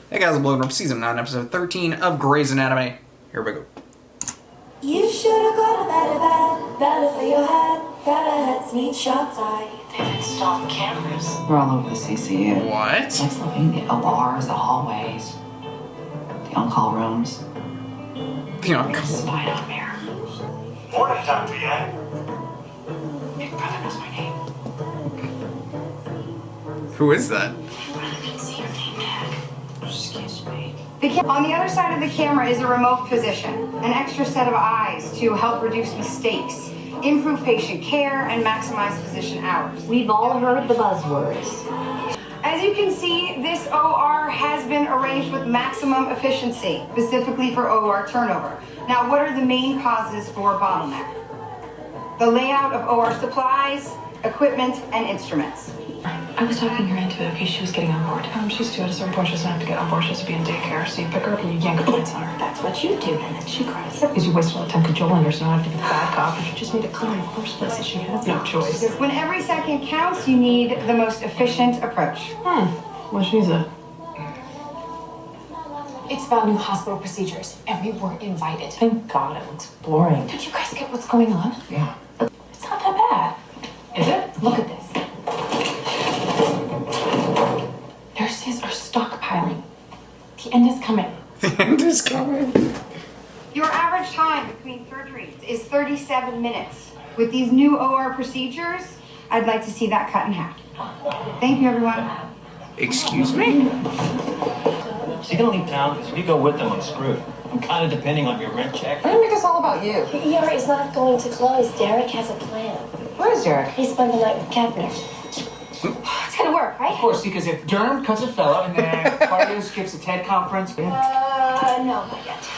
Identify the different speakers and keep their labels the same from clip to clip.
Speaker 1: Hey guys, I'm Logan from Season 9, Episode 13 of Grey's Anatomy. Here we go.
Speaker 2: You should've got a better for your head. Better heads need shut eye.
Speaker 3: They've installed cameras.
Speaker 4: We're all over the CCU.
Speaker 1: What?
Speaker 4: Like looking at the ORs, the hallways, the on-call rooms.
Speaker 1: The on-call.
Speaker 4: Spy on there.
Speaker 5: Morning, Dr. Yang.
Speaker 4: Big brother knows my name.
Speaker 1: Who is that?
Speaker 4: I can see your name tag. Excuse me.
Speaker 6: On the other side of the camera is a remote position, an extra set of eyes to help reduce mistakes, improve patient care, and maximize physician hours.
Speaker 2: We've all heard the buzzwords.
Speaker 6: As you can see, this OR has been arranged with maximum efficiency, specifically for OR turnover. Now, what are the main causes for bottleneck? The layout of OR supplies, equipment, and instruments.
Speaker 3: I was talking her into it because she was getting on board. She's two at a certain point. She doesn't have to get on board. She has to be in daycare. So you pick her up and you yank a points on her.
Speaker 2: That's what you do, and then she cries.
Speaker 3: Because you wasted all the time cajoling her, so now I have to be the bad cop. And she just made it clear in the first place that she has no choice.
Speaker 6: When every second counts, you need the most efficient approach.
Speaker 3: Well, she's a...
Speaker 7: It's about new hospital procedures, and we weren't invited.
Speaker 3: Thank God it looks boring.
Speaker 7: Did you guys get what's going on?
Speaker 3: Yeah. It's not that bad. Is it?
Speaker 7: Look at this. Nurses are stockpiling. The end is coming.
Speaker 1: The end is coming.
Speaker 6: Your average time between surgeries is 37 minutes. With these new OR procedures, I'd like to see that cut in half. Thank you, everyone.
Speaker 1: Excuse me?
Speaker 5: So you're gonna leave town because if you go with them, I'm screwed. I'm kind of depending on your rent check.
Speaker 4: Why don't you make this all about you?
Speaker 2: The ER is not going to close. Derek has a plan.
Speaker 4: Where is Derek?
Speaker 2: He spent the night with Catherine. It's gonna work, right?
Speaker 8: Of course, because if Durham cuts a fellow and then Cardio skips a TED conference,
Speaker 2: No, not yet.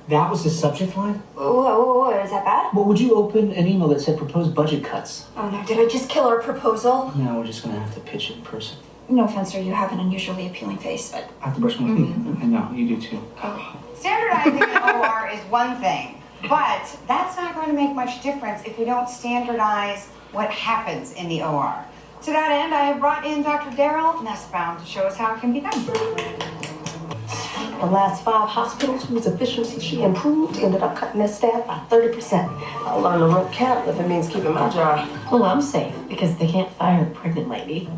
Speaker 8: that was the subject line?
Speaker 2: Whoa, is that bad?
Speaker 8: Well, would you open an email that said proposed budget cuts?
Speaker 2: Oh no, did I just kill our proposal?
Speaker 8: No, we're just gonna have to pitch it in person.
Speaker 2: No offense, sir, you have an unusually appealing face, but...
Speaker 8: I have to brush my teeth. I know, you do too.
Speaker 6: Standardizing an OR is one thing, but that's not going to make much difference if we don't standardize what happens in the OR. To that end, I have brought in Dr. Daryl Nussbaum to show us how it can be done.
Speaker 9: The last 5 hospitals whose efficiency she improved ended up cutting their staff by 30%. I'll learn the rope count if it means keeping my job.
Speaker 7: Well, I'm safe because they can't fire a pregnant lady.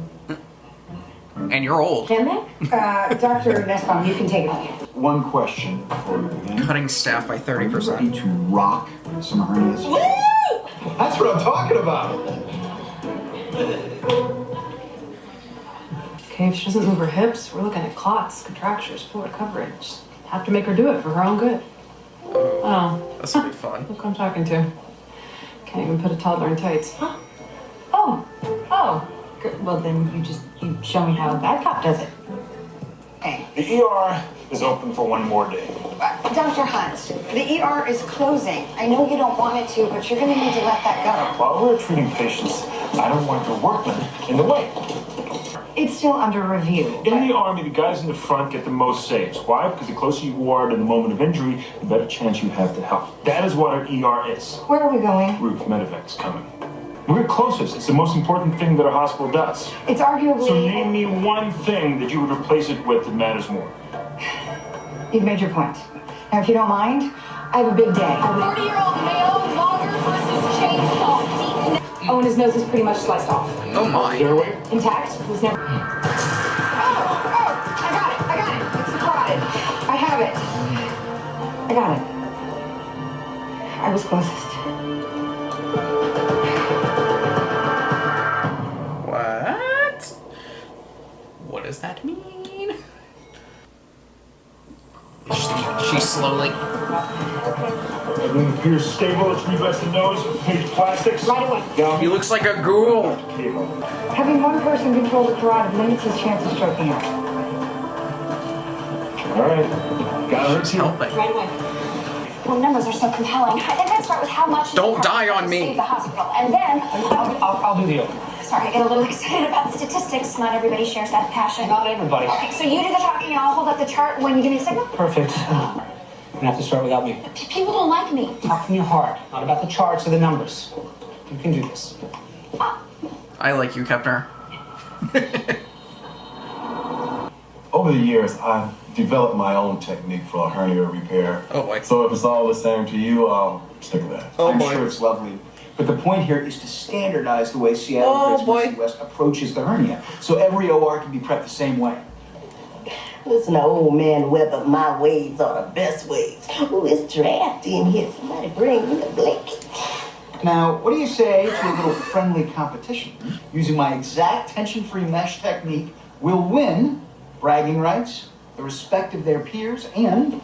Speaker 1: And you're old.
Speaker 7: Can they?
Speaker 6: Dr. Nussbaum, you can take it away.
Speaker 10: One question before we begin.
Speaker 1: Cutting staff by
Speaker 10: Are you
Speaker 1: 30%.
Speaker 10: ready to rock some hernias? That's what I'm talking about.
Speaker 3: Okay, if she doesn't move her hips, we're looking at clots, contractures, full recovery. Just have to make her do it for her own good. Oh,
Speaker 1: This will be fun.
Speaker 3: look who I'm talking to. Can't even put a toddler in tights. Huh? Oh. Good. Well, then you show me how a bad cop does it.
Speaker 6: Okay.
Speaker 5: The ER is open for one more day.
Speaker 6: Dr. Hunt, the ER is closing. I know you don't want it to, but you're going to need to let that go.
Speaker 5: While we're treating patients, I don't want your workmen in the way.
Speaker 6: It's still under review.
Speaker 5: In the Army, the guys in the front get the most saves. Why? Because the closer you are to the moment of injury, the better chance you have to help. That is what our ER is.
Speaker 6: Where are we going?
Speaker 5: Ruth, medevac's coming. We're closest. It's the most important thing that our hospital does.
Speaker 6: It's arguably...
Speaker 5: So name me one thing that you would replace it with that matters more.
Speaker 6: You've made your point. Now, if you don't mind, I have a big day.
Speaker 7: 40-year-old male, longer versus chainsaw.
Speaker 6: Oh, and his nose is pretty much sliced off.
Speaker 1: Oh my.
Speaker 5: Airway?
Speaker 6: Intact? Was never... I got it. It's the carotid. I have it. I got it. I was closest.
Speaker 1: What? What does that mean? She slowly...
Speaker 5: Everything appears stable. Let's rebust the nose with page plastics.
Speaker 6: Right away.
Speaker 5: Down.
Speaker 1: He looks like a ghoul.
Speaker 5: Cable.
Speaker 6: Having one person control the carotid limits his chance of stroking out.
Speaker 5: All right. Got her.
Speaker 1: She's helping.
Speaker 7: Right away.
Speaker 2: The numbers are so compelling. I think I'd start with how much...
Speaker 1: Don't die on me.
Speaker 2: ...save the hospital, and then...
Speaker 8: I'll do the open.
Speaker 2: Sorry, I get a little excited about the statistics. Not everybody shares that passion.
Speaker 8: Not everybody.
Speaker 2: Okay, so you do the talking and I'll hold up the chart when you give me a signal?
Speaker 8: Perfect. You're gonna have to start without me.
Speaker 2: People don't like me.
Speaker 8: Talk from your heart, not about the charts or the numbers. You can do this.
Speaker 1: I like you, Kepner.
Speaker 5: Oh,
Speaker 10: Over the years, I've developed my own technique for a hernia repair.
Speaker 1: Oh boy.
Speaker 10: So if it's all the same to you, I'll stick with that.
Speaker 1: Oh
Speaker 8: I'm
Speaker 1: boy.
Speaker 8: sure it's lovely. But the point here is to standardize the way Seattle Mercy West approaches the hernia. So every OR can be prepped the same way.
Speaker 9: Listen, old man Webber, my ways are the best ways. Ooh, it's drafty in here. Somebody bring me a blanket.
Speaker 8: Now, what do you say to a little friendly competition? Using my exact tension-free mesh technique, we'll win bragging rights, the respect of their peers, and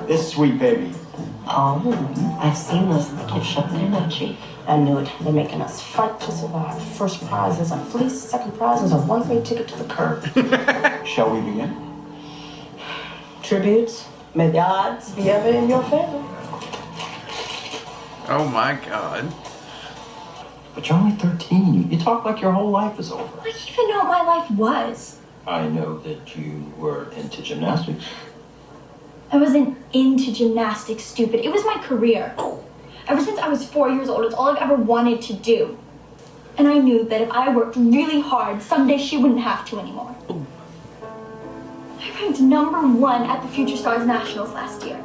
Speaker 8: this sweet baby.
Speaker 9: Oh, I've seen those kids shoving their nut cheek. I knew it. They're making us fight to survive. First prize is a fleece, second prize is a one-way ticket to the curb.
Speaker 8: Shall we begin?
Speaker 9: Tributes, may the odds be ever in your favor.
Speaker 1: Oh my god.
Speaker 10: But you're only 13. You talk like your whole life is over.
Speaker 7: I didn't even know what my life was.
Speaker 10: I know that you were into gymnastics.
Speaker 7: I wasn't into gymnastics, stupid. It was my career. Ever since I was 4 years old, it's all I've ever wanted to do. And I knew that if I worked really hard, someday she wouldn't have to anymore. I ranked #1 at the Future Stars Nationals last year.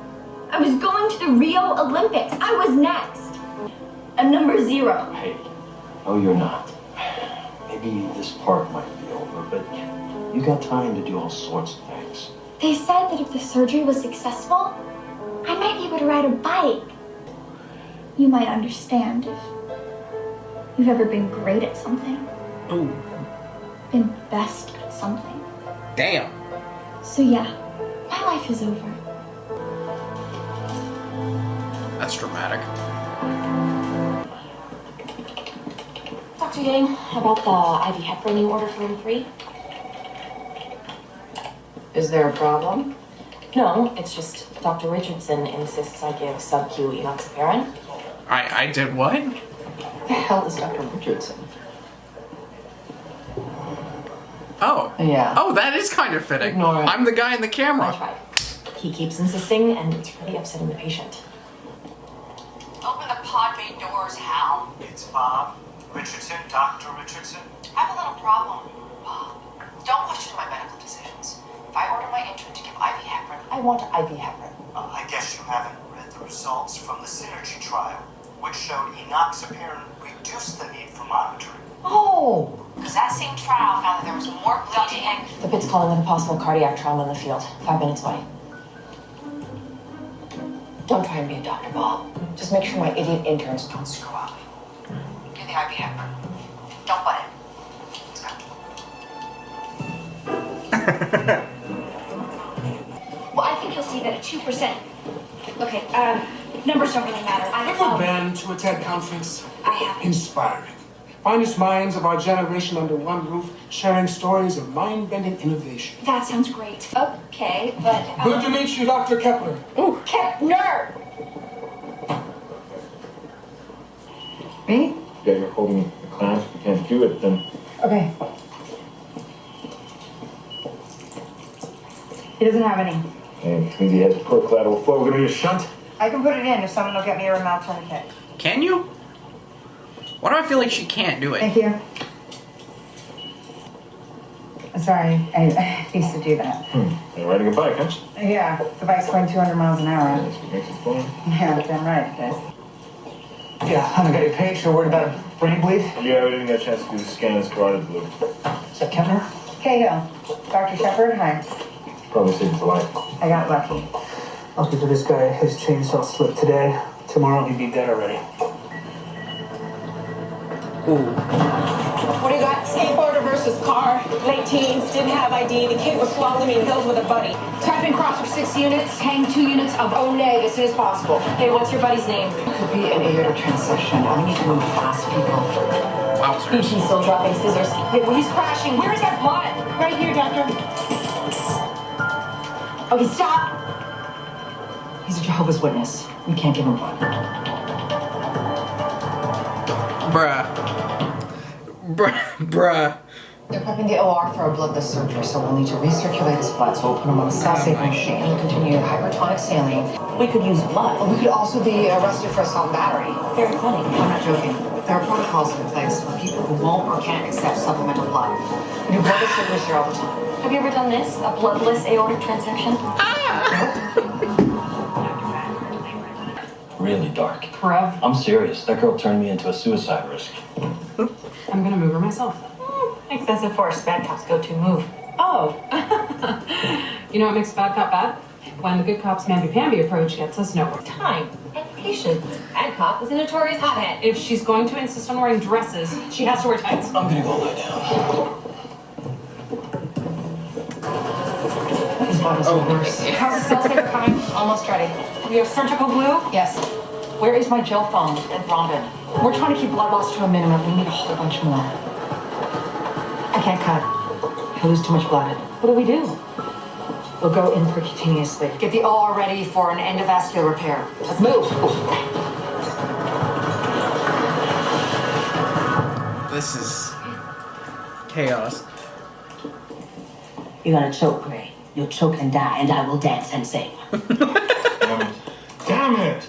Speaker 7: I was going to the Rio Olympics. I was next. I'm #0.
Speaker 10: Hey, no, you're not. Maybe this part might be over, but you got time to do all sorts of things.
Speaker 7: They said that if the surgery was successful, I might be able to ride a bike. You might understand if you've ever been great at something.
Speaker 1: Oh.
Speaker 7: Been best at something.
Speaker 1: Damn.
Speaker 7: So yeah, my life is over.
Speaker 1: That's dramatic.
Speaker 11: Dr. Yang, how about the IV heparin you ordered for room 3?
Speaker 4: Is there a problem?
Speaker 11: No, it's just Dr. Richardson insists I give sub-Q enoxaparin.
Speaker 1: I did what?
Speaker 4: Who the hell is Dr. Richardson?
Speaker 1: Oh.
Speaker 4: Yeah.
Speaker 1: Oh, that is kind of fitting.
Speaker 4: Ignore it.
Speaker 1: I'm the guy in the camera.
Speaker 11: I tried. He keeps insisting, and it's really upsetting the patient.
Speaker 4: Open the pod bay doors, Hal.
Speaker 12: It's Bob Richardson, Dr. Richardson.
Speaker 4: I have a little problem, Bob. Don't question my medical decisions. If I order my intern to give IV heparin, I want IV heparin.
Speaker 12: I guess you haven't read the results from the Synergy trial, which showed enoxaparin reduced the need for monitoring.
Speaker 4: Oh, because that same trial found that there was more bleeding.
Speaker 11: The PIT's calling with a possible cardiac trauma in the field. 5 minutes away.
Speaker 4: Don't try and be a doctor, Bob. Just make sure my idiot interns don't screw up. Give the IV heparin. Don't butt in.
Speaker 7: Well, I think you'll see that at 2%. Okay, numbers don't really matter.
Speaker 13: Have you been to a TED conference?
Speaker 7: I have.
Speaker 13: Inspiring. Finest minds of our generation under one roof, sharing stories of mind-bending innovation.
Speaker 7: That sounds great. Okay, but...
Speaker 13: Good to meet you, Dr. Kepler.
Speaker 7: Ooh, Kepner!
Speaker 5: Me? Yeah, you're holding the clamp. If you can't do it, then...
Speaker 6: Okay. He doesn't have any.
Speaker 5: And which means he has poor collateral flow. We're gonna need a shunt.
Speaker 6: I can put it in if someone will get me a remote tourniquet.
Speaker 1: Can you? Why do I feel like she can't do it?
Speaker 6: Thank you. Sorry, I used to do that.
Speaker 5: You're riding a bike, huh?
Speaker 6: Yeah, the bike's going 200 miles an hour.
Speaker 5: That's what makes it fun.
Speaker 6: Yeah, damn right, guys.
Speaker 8: Yeah, I haven't got your page. You're worried about a brain bleed?
Speaker 5: Yeah, we didn't get a chance to do the scan of this carotid blue.
Speaker 8: Is that Kepler?
Speaker 6: Cahill. Dr. Shepard, hi.
Speaker 5: Probably saved his life.
Speaker 6: I got lucky.
Speaker 8: I'll give this guy his chainsaw slip today. Tomorrow he'd be dead already.
Speaker 1: Ooh.
Speaker 14: What do you got? Skateboarder versus car. Late teens, didn't have ID. The kid was swallowing hills with a buddy.
Speaker 6: Type in cross for 6 units, hang 2 units of O-neg as soon as possible.
Speaker 14: Hey, what's your buddy's name?
Speaker 4: Could be an aortic transection. I need to move fast, people.
Speaker 1: Wowzers.
Speaker 11: He's still dropping scissors.
Speaker 14: Hey, well, he's crashing. Where is that blood?
Speaker 6: Right here, doctor.
Speaker 14: Okay, stop.
Speaker 4: He's a Jehovah's Witness. We can't give him blood.
Speaker 1: Bruh.
Speaker 4: They're prepping the OR for a bloodless surgery, so we'll need to recirculate his blood. So we'll put him on a cell-safe machine and continue hypertonic saline.
Speaker 11: We could use blood.
Speaker 4: We could also be arrested for assault and battery.
Speaker 11: Very funny.
Speaker 4: I'm not joking. There are protocols in place for people who won't or can't accept supplemental blood. We do bloodless surgeries here all the time.
Speaker 11: Have you ever done this? A bloodless aortic transection?
Speaker 10: Really dark.
Speaker 3: Forever.
Speaker 10: I'm serious. That girl turned me into a suicide risk.
Speaker 3: I'm gonna move her myself.
Speaker 11: Excessive force, bad cops go-to move.
Speaker 3: Oh. You know what makes a bad cop bad? When the good cop's mamby-pamby approach gets us nowhere.
Speaker 11: Time and patience. Bad cop is a notorious hothead.
Speaker 3: If she's going to insist on wearing dresses, she has to wear tights.
Speaker 10: I'm gonna go lie down.
Speaker 4: His body's worse.
Speaker 11: How's the cell saver coming? Almost ready.
Speaker 4: You have surgical glue? Yes. Where is my gel foam and thrombin? We're trying to keep blood loss to a minimum. We need a whole bunch more. I can't cut. He'll lose too much blood. What do we do? We'll go in percutaneously. Get the OR ready for an endovascular repair. Let's move.
Speaker 1: This is chaos.
Speaker 9: You're gonna choke, Gray. You'll choke and die, and I will dance and sing.
Speaker 5: Damn it!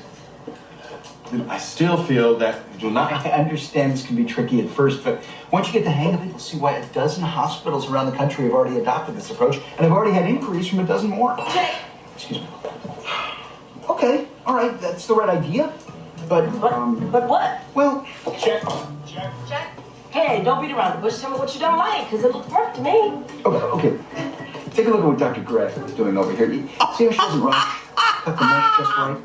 Speaker 15: I still feel that you do not.
Speaker 8: I understand this can be tricky at first, but once you get the hang of it, you'll see why a dozen hospitals around the country have already adopted this approach, and I've already had inquiries from a dozen more. Excuse me. Okay, all right, that's the right idea, but
Speaker 9: But what?
Speaker 8: well,
Speaker 5: Check.
Speaker 9: Hey, don't beat around the bush. Tell me what you don't like, because it looks perfect to me.
Speaker 8: okay. Take a look at what Dr. Gray is doing over here. See how she doesn't rush, cut the mesh just right,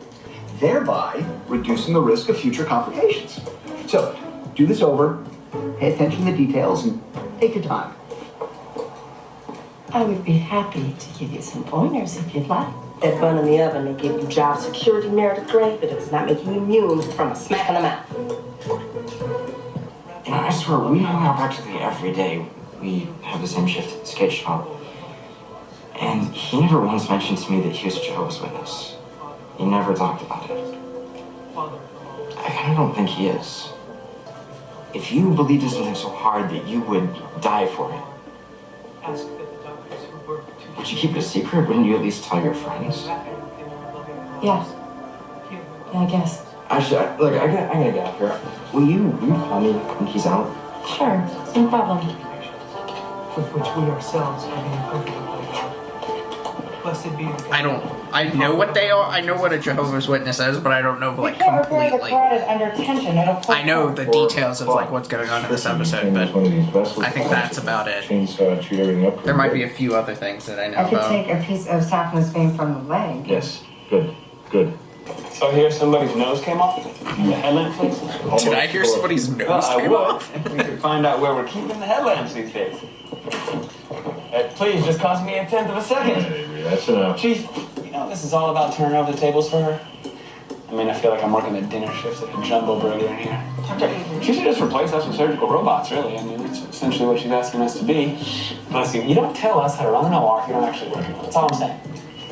Speaker 8: thereby reducing the risk of future complications. So, do this over, pay attention to the details, and take your time.
Speaker 9: I would be happy to give you some pointers if you'd like. That bun in the oven may give you job security, Meredith Gray, but it does not make you immune from a smack in the mouth.
Speaker 16: You know, I swear, we hang out practically every day. We have the same shift at the skate shop. And he never once mentioned to me that he was a Jehovah's Witness. He never talked about it. I kind of don't think he is. If you believed in something so hard that you would die for it, would you keep it a secret? Wouldn't you at least tell your friends?
Speaker 11: Yeah. Yeah, I guess.
Speaker 16: Actually, I gotta get up here. Will you call me when he's out?
Speaker 11: Sure, no problem.
Speaker 17: With which we ourselves have been perfect. Blessed be the
Speaker 1: I know what they are. I know what a Jehovah's Witness is, but I don't know like completely. I know the details of like what's going on in this episode, but I think that's about it. There might be a few other things that I know
Speaker 6: I could
Speaker 1: about.
Speaker 6: take a piece of saphenous vein from the leg.
Speaker 5: Yes. Good.
Speaker 18: So here somebody's nose came off? The headlamp fix?
Speaker 1: Did I hear somebody's nose
Speaker 18: I
Speaker 1: came
Speaker 18: would.
Speaker 1: off?
Speaker 18: We could find out where we're keeping the headlamps these days. Please, just cost me 1/10 of a second.
Speaker 5: That's enough.
Speaker 18: Chief, you know this is all about turning over the tables for her? I mean, I feel like I'm working the dinner shifts at a jumbo burger in here. She should just replace us with surgical robots, really. I mean, that's essentially what she's asking us to be. Plus, you don't tell us how to run an OR if you don't actually work it. That's all I'm saying.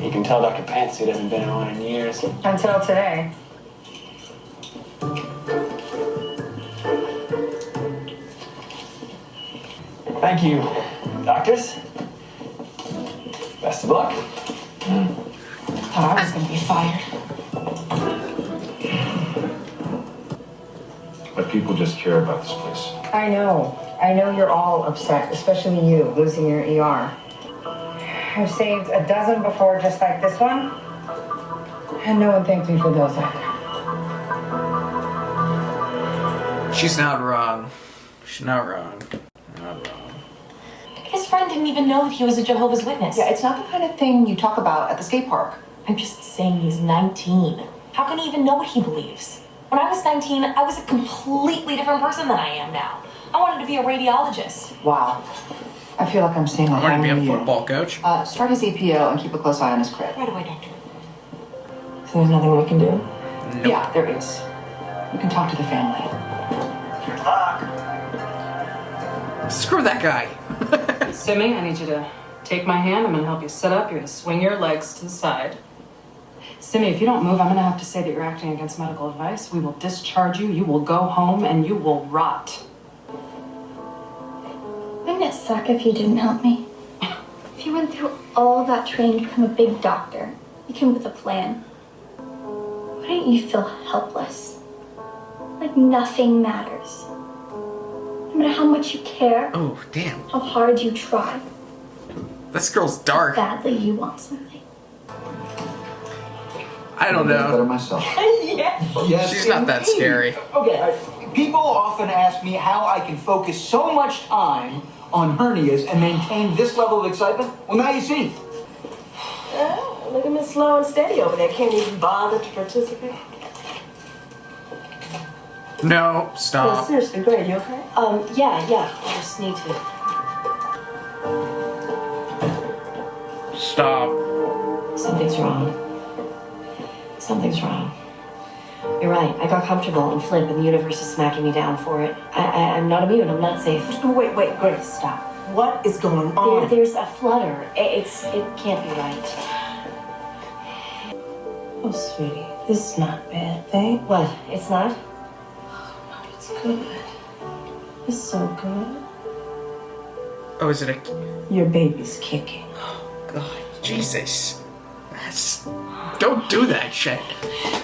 Speaker 18: You can tell Dr. Pants he hasn't been in one in years.
Speaker 6: Until today.
Speaker 18: Thank you, doctors. Best of luck.
Speaker 4: Thought I was going to be fired.
Speaker 5: But people just care about this place.
Speaker 6: I know you're all upset, especially you, losing your ER. I've saved a dozen before just like this one, and no one thanked me for those either.
Speaker 1: She's not wrong. She's not wrong. Not wrong.
Speaker 11: His friend didn't even know that he was a Jehovah's Witness.
Speaker 4: Yeah, it's not the kind of thing you talk about at the skate park.
Speaker 11: I'm just saying he's 19. How can he even know what he believes? When I was 19, I was a completely different person than I am now. I wanted to be a radiologist.
Speaker 4: Wow. I feel like I'm staying
Speaker 1: I
Speaker 4: on
Speaker 1: want to be a
Speaker 4: home
Speaker 1: football coach.
Speaker 4: Start his EPO and keep a close eye on his crib.
Speaker 11: Right away, doctor. So there's nothing we can do?
Speaker 1: Nope.
Speaker 4: Yeah, there is. You can talk to the family.
Speaker 12: Good luck.
Speaker 1: Screw that guy.
Speaker 3: Simi, I need you to take my hand. I'm going to help you sit up. You're going to swing your legs to the side. Simi, if you don't move, I'm going to have to say that you're acting against medical advice. We will discharge you. You will go home and you will rot.
Speaker 7: Wouldn't it suck if you didn't help me? If you went through all that training to become a big doctor, you came with a plan. Wouldn't you feel helpless? Like nothing matters. No matter how much you care.
Speaker 1: Oh, damn.
Speaker 7: How hard you try.
Speaker 1: This girl's dark.
Speaker 7: How badly you want something.
Speaker 1: I don't know.
Speaker 8: Better myself.
Speaker 1: Yes, she's not that scary.
Speaker 8: Okay, people often ask me how I can focus so much time on hernias and maintain this level of excitement. Well, now you see.
Speaker 9: Look at Miss Slow and Steady over there. Can't even bother to participate.
Speaker 1: No,
Speaker 9: No,
Speaker 1: stop.
Speaker 9: seriously, great. You okay? Yeah. I just need to.
Speaker 1: Stop.
Speaker 9: Something's wrong. Something's wrong. You're right. I got comfortable and flimp, and the universe is smacking me down for it. I'm not immune. I'm not safe.
Speaker 14: Wait, Grace, stop. What is going on?
Speaker 9: There's a flutter. It can't be right. Oh, sweetie, this is not bad, thing. What? It's not? It's good. It's so good.
Speaker 1: Oh, is it a...
Speaker 9: Your baby's kicking.
Speaker 1: God, Jesus. That's... Don't do that shit.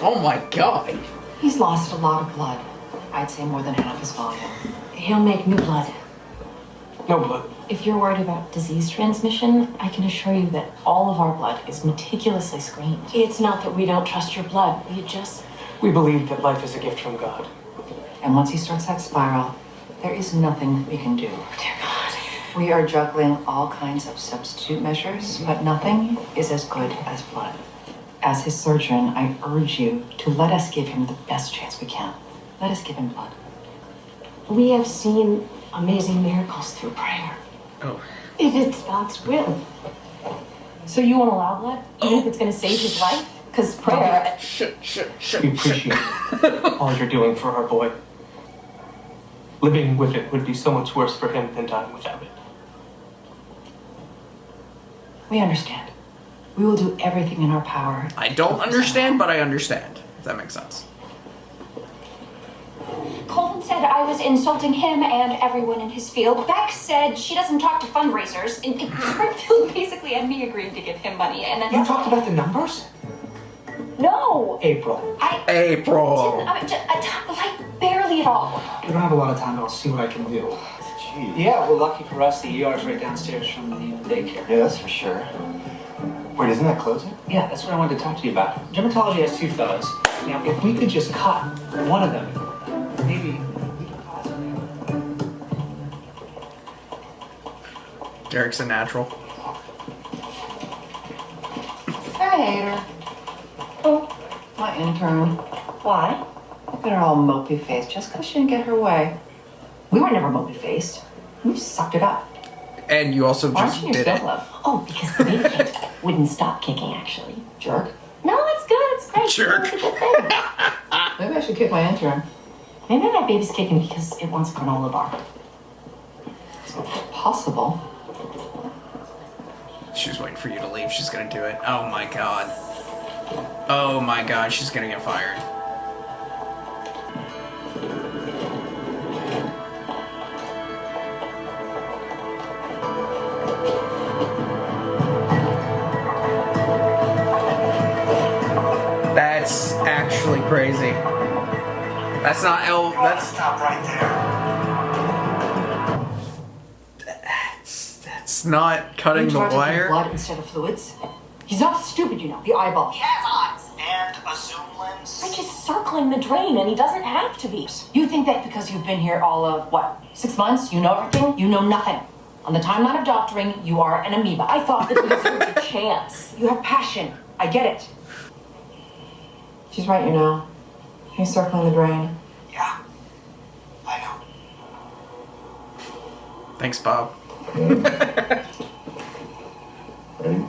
Speaker 1: Oh my God.
Speaker 4: He's lost a lot of blood. I'd say more than half his volume. He'll make new blood.
Speaker 13: No blood.
Speaker 4: If you're worried about disease transmission, I can assure you that all of our blood is meticulously screened. It's not that we don't trust your blood.
Speaker 17: We believe that life is a gift from God.
Speaker 4: And once he starts that spiral, there is nothing we can do. Dear God. We are juggling all kinds of substitute measures, but nothing is as good as blood. As his surgeon, I urge you to let us give him the best chance we can. Let us give him blood. We have seen amazing miracles through prayer.
Speaker 1: Oh.
Speaker 4: If it's God's will. So you won't allow blood? Even if it's going to save his life? Because prayer...
Speaker 17: We appreciate all you're doing for our boy. Living with it would be so much worse for him than dying without it.
Speaker 4: We understand. We will do everything in our power.
Speaker 1: I don't understand, but I understand. If that makes sense.
Speaker 7: Colton said I was insulting him and everyone in his field. Beck said she doesn't talk to fundraisers. And Springfield basically had me agreeing to give him money. And then
Speaker 13: You talked about the numbers?
Speaker 7: No.
Speaker 13: April.
Speaker 1: April.
Speaker 7: Like barely at all.
Speaker 13: We don't have a lot of time, but I'll see what I can do.
Speaker 10: Jeez.
Speaker 17: Yeah, well, lucky for us, the ER is right downstairs from the daycare.
Speaker 10: Yeah, that's for sure. Wait, isn't that closing?
Speaker 17: Yeah, that's what I wanted to talk to you about. Dermatology has 2 fellows. Now, if we could just cut one of them, maybe...
Speaker 1: Derek's a natural.
Speaker 4: I hate her. Oh, my intern. Why? Look at her all mopey-faced just because she didn't get her way. We were never mopey-faced. We sucked it up.
Speaker 1: And you also
Speaker 4: Why
Speaker 1: just
Speaker 4: aren't you
Speaker 1: did it.
Speaker 4: self-love? Oh, because the baby wouldn't stop kicking, actually. Jerk. No, it's good. It's great.
Speaker 1: Jerk.
Speaker 4: It's a good thing. Maybe I should kick my intern. Maybe my baby's kicking because it wants a granola bar. It's possible.
Speaker 1: She was waiting for you to leave. She's gonna do it. Oh my God. Oh my God, she's gonna get fired. That's actually crazy. That's not that's
Speaker 12: Stop right there.
Speaker 1: That's not cutting the wire.
Speaker 4: Blood instead of fluids. He's not stupid, you know. The eyeball.
Speaker 12: He has eyes and a zoom lens.
Speaker 11: Rich is circling the drain, and he doesn't have to be.
Speaker 4: You think that because you've been here all of, what, 6 months, you know everything? You know nothing. On the timeline of doctoring, you are an amoeba. I thought that you deserved a chance. You have passion. I get it. She's right, you know. He's circling the drain.
Speaker 12: Yeah, I know.
Speaker 1: Thanks, Bob.
Speaker 5: Ready?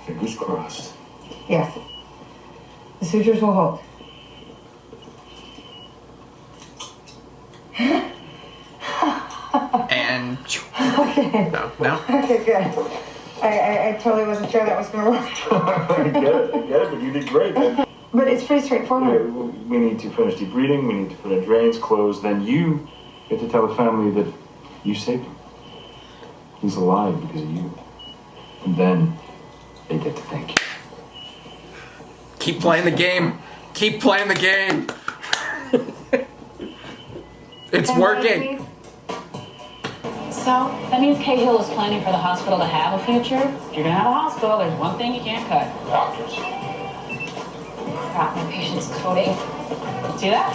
Speaker 5: Fingers crossed.
Speaker 6: Yes. The sutures will hold.
Speaker 1: And
Speaker 6: Okay.
Speaker 1: no.
Speaker 6: Okay, good. I totally wasn't sure that was going to work.
Speaker 5: I get it, but you did great, man.
Speaker 6: But it's pretty straightforward.
Speaker 5: Yeah, we need to finish debreeding, we need to put in drains, close, then you get to tell the family that you saved him. He's alive because of you. And then they get to thank you.
Speaker 1: Keep playing the game. Keep playing the game. It's working.
Speaker 3: So, that means Cahill is planning for the hospital to have a future. If you're gonna have a hospital, there's one thing you can't cut. Doctors. Crap, my patient's coding. See that?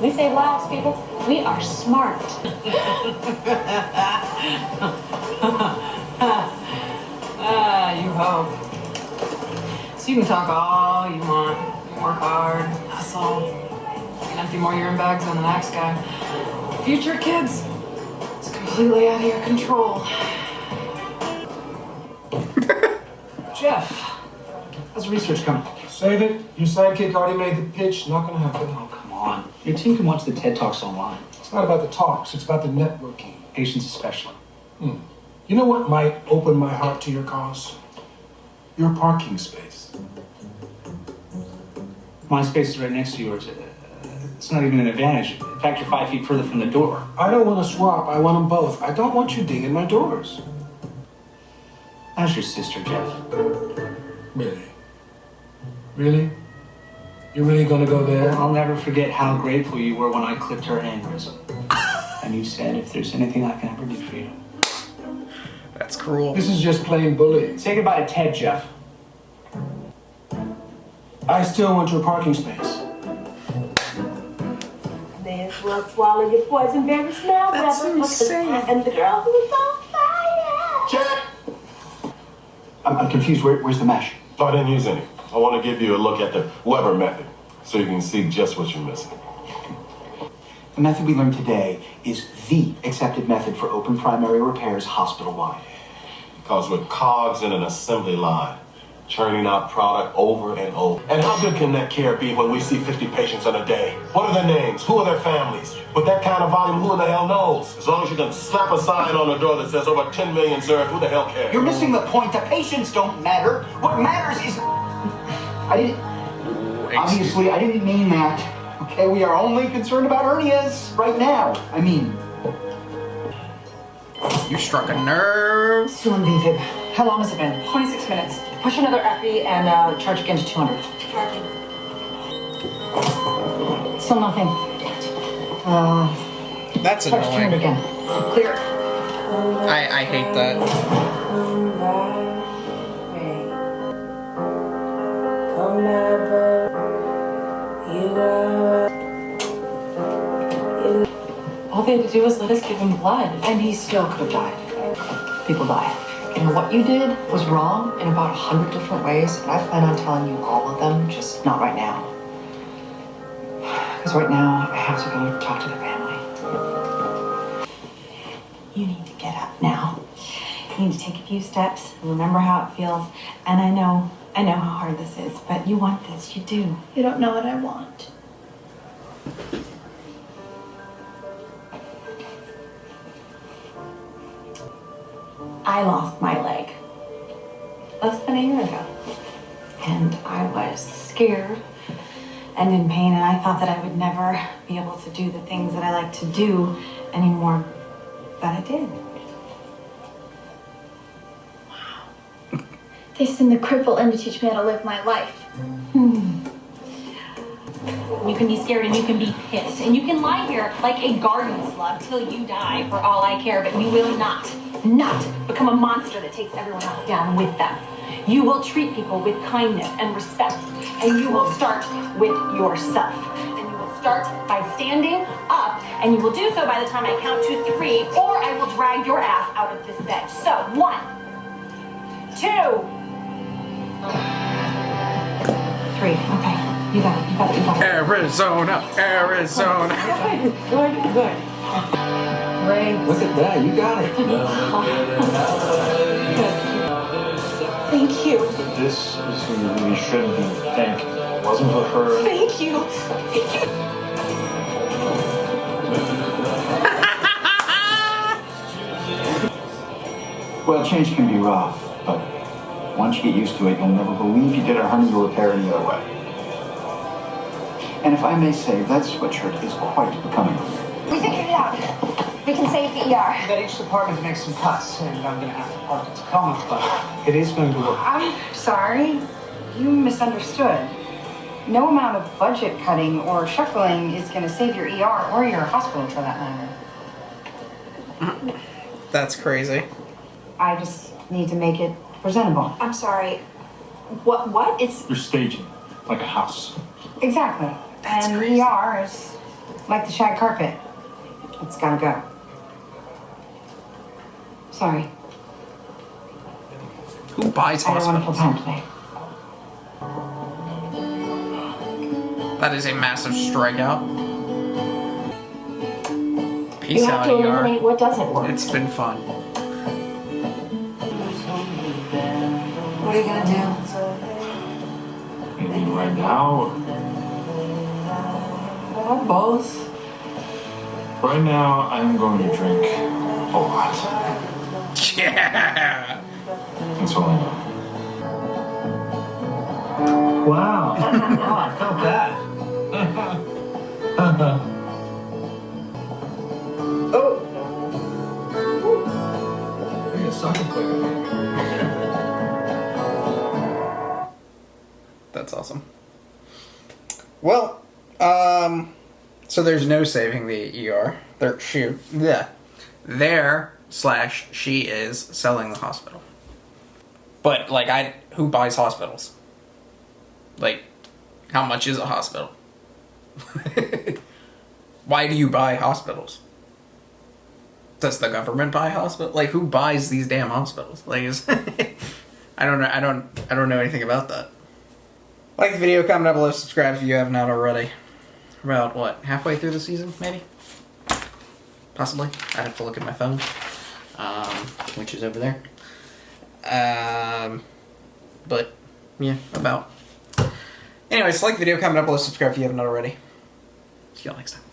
Speaker 3: We save lives, people. We are smart. You hope. So you can talk all you want, work hard, hustle, and empty more urine bags than the next guy. Future kids, it's completely out of your control.
Speaker 13: Jeff, how's the research coming? Save it. Your sidekick already made the pitch. Not gonna happen.
Speaker 8: Oh, come on. Your team can watch the TED Talks online.
Speaker 13: It's not about the talks. It's about the networking. Patients especially. You know what might open my heart to your cause? Your parking space.
Speaker 8: My space is right next to yours. It's not even an advantage. In fact, you're 5 feet further from the door.
Speaker 13: I don't want to swap. I want them both. I don't want you dinging my doors.
Speaker 8: How's your sister, Jeff?
Speaker 13: Really? Really? You're really gonna go there?
Speaker 8: I'll never forget how grateful you were when I clipped her aneurysm. And you said, if there's anything I can ever do for you.
Speaker 1: That's cruel.
Speaker 13: This is just plain bullying.
Speaker 8: Say goodbye to Ted, Jeff.
Speaker 13: I still want your parking space.
Speaker 9: May as well swallow your poison berry smell.
Speaker 1: That's insane.
Speaker 9: And the girl who was on fire.
Speaker 15: Check!
Speaker 8: I'm confused. Where's the mesh?
Speaker 15: Oh, I didn't use any. I want to give you a look at the Weber method so you can see just what you're missing.
Speaker 8: The method we learned today is the accepted method for open primary repairs hospital-wide.
Speaker 15: Because we're cogs in an assembly line, churning out product over and over. And how good can that care be when we see 50 patients in a day? What are their names? Who are their families? With that kind of volume, who in the hell knows? As long as you can slap a sign on the door that says over 10 million served, who the hell cares?
Speaker 8: You're missing the point. The patients don't matter. What matters is... Obviously, I didn't mean that. Okay, we are only concerned about hernias right now. I mean...
Speaker 1: You struck a nerve.
Speaker 4: Still in VFib. How long has it been? 26 minutes. Push another epi and charge again to 200. Still nothing.
Speaker 1: That's
Speaker 4: charge
Speaker 1: annoying.
Speaker 4: 200 again. Clear.
Speaker 1: I hate that.
Speaker 3: All they had to do was let us give him blood.
Speaker 4: And he still could have died. People die. And what you did was wrong in about 100 different ways, and I plan on telling you all of them, just not right now. Because right now, I have to go talk to the family.
Speaker 19: You need to get up now. You need to take a few steps, remember how it feels. And I know how hard this is, but you want this, you do.
Speaker 7: You don't know what I want.
Speaker 19: I lost my leg less than a year ago. And I was scared and in pain, and I thought that I would never be able to do the things that I like to do anymore, but I did.
Speaker 7: They send the cripple in to teach me how to live my life.
Speaker 11: You can be scared and you can be pissed. And you can lie here like a garden slug till you die for all I care, but you will not become a monster that takes everyone else down with them. You will treat people with kindness and respect, and you will start with yourself. And you will start by standing up, and you will do so by the time I count to 3, or I will drag your ass out of this bed. So, 1, 2, 3. Okay. You got it.
Speaker 1: Arizona.
Speaker 4: Good. Great.
Speaker 8: Look at that. You got it.
Speaker 19: Thank you.
Speaker 5: This is who you really shouldn't be thanking. It wasn't for her.
Speaker 19: Thank you.
Speaker 8: Well, change can be rough, but once you get used to it, you'll never believe you did a hernia repair any other way. And if I may say, that sweatshirt is quite becoming.
Speaker 6: We figured it out. We can save the ER.
Speaker 8: That each department makes some cuts, and I'm going to have to park at Tacoma, but it is going to work.
Speaker 6: I'm sorry. You misunderstood. no amount of budget cutting or shuffling is going to save your ER or your hospital for that matter.
Speaker 1: That's crazy.
Speaker 6: I just need to make it presentable.
Speaker 19: I'm sorry. What? It's
Speaker 5: You're staging like a house.
Speaker 6: Exactly. And the ER is like the shag carpet. It's gotta go. Sorry.
Speaker 1: Who buys
Speaker 6: I had a wonderful
Speaker 1: hospitals?
Speaker 6: time today.
Speaker 1: That is a massive strikeout. Peace
Speaker 19: you have
Speaker 1: out,
Speaker 19: to eliminate
Speaker 1: ER.
Speaker 19: what doesn't work.
Speaker 1: It's been fun.
Speaker 19: What are you gonna do?
Speaker 5: Anything right now?
Speaker 19: Or both.
Speaker 5: Right now, I'm going to drink a lot.
Speaker 1: Yeah.
Speaker 5: That's all I know.
Speaker 8: Wow. Oh, I felt that. Oh. You're a sucker player.
Speaker 1: That's awesome. Well, so there's no saving the ER. She is selling the hospital. But like, who buys hospitals? Like, how much is a hospital? Why do you buy hospitals? Does the government buy hospitals? Like, who buys these damn hospitals? Like, I don't know. I don't know anything about that. Like the video, comment down below, subscribe if you have not already. About what, halfway through the season, maybe? Possibly. I have to look at my phone, which is over there. But yeah, about. Anyways, like the video, comment down below, subscribe if you have not already. See y'all next time.